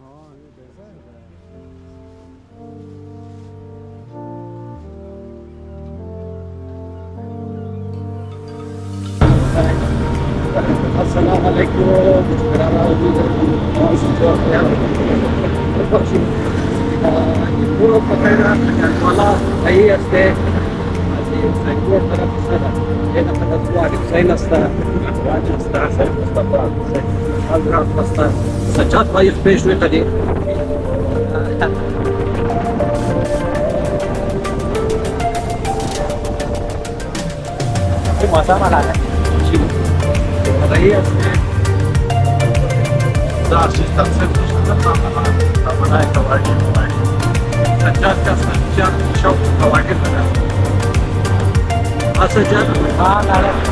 아, 이거 내 사이다. السلام عليكم. يقولوا فترة الولاء هي است سيكون طرف السنة هنا من الأسواق زين است واجب استعصر مصطفى حضرات مصطفى سجاد ضيف بيش وقدي ما سامع لنا هي دار شيء طبعا سجاد كسر سجاد شوك واجب سجاد لا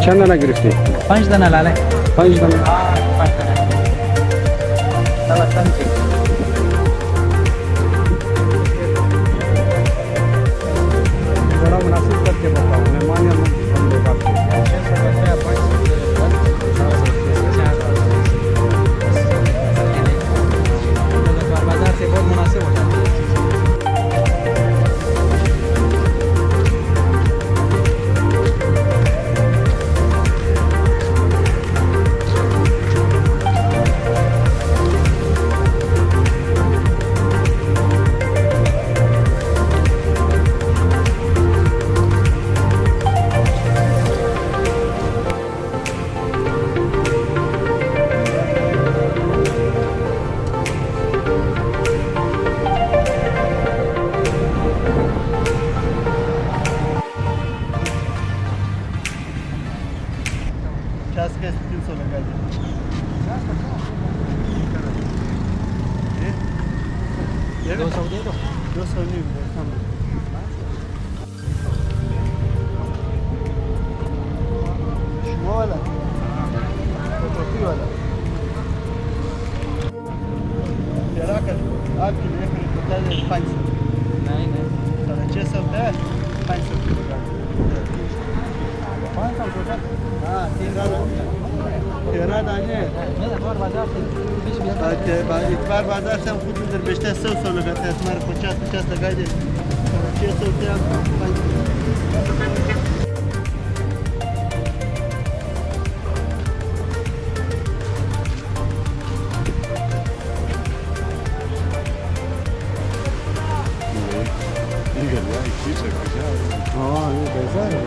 چند گرفتی؟ 5 دانه لاله 5 دانه. 5 دانه थोड़ा मुनासिब करके बताओ, मेहमान या हम लोग आपके बाजार से बहुत मुनासिब होता है पचास के 300 लगा दे 200 दे दो 200 नहीं कम شو ولا توفي ولا يا راكل اكل يخرج بدل الفايز नहीं नहीं ترى 600 ده 500 हाँ 3 तेरह दाने मैं बाजार से 20 एक बार बाजार से हम खुद इधर बेचते हैं 100 लगाते हैं हमारे 50 लगा दे 600 रुपया हाँ ये कैसा है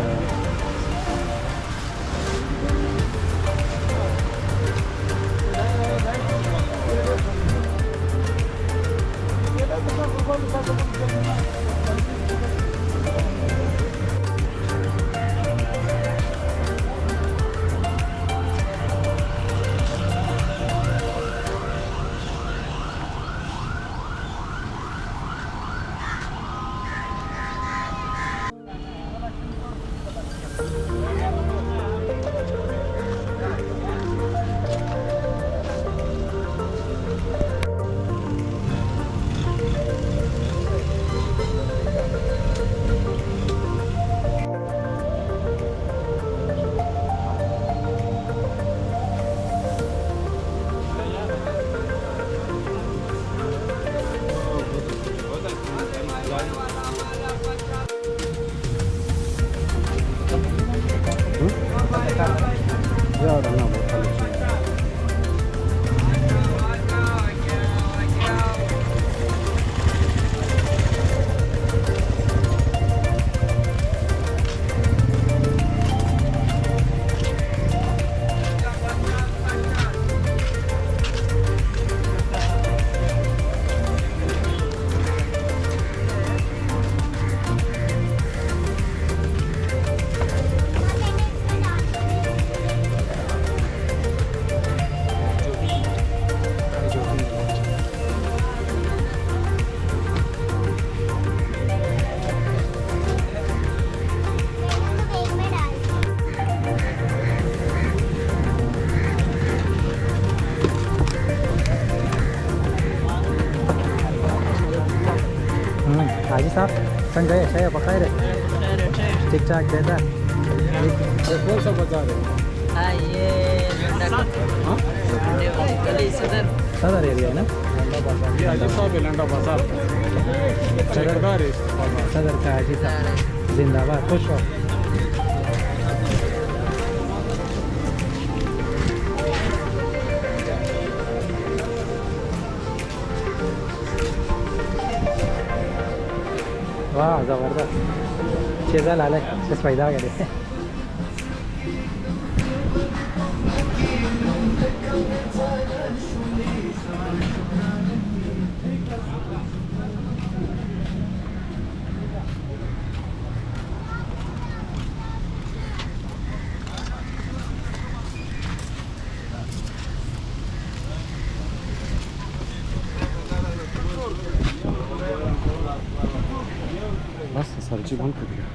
Ahora no, por favor. हाजी साहब संजय है पकाए रे ठीक ठाक देता ये कौन सा बाजार है? हाँ ये हाँ? गली सदर सदर एरिया है ना ये हाजी साहब है लंडा बाजार का ठेकेदार है इस बाजार सदर का हाजी साहब जिंदाबाद खुश हो वाह जबरदस्त शेजाल आलाय तेच फायदा वगैरे बस सरची बंद कर दिया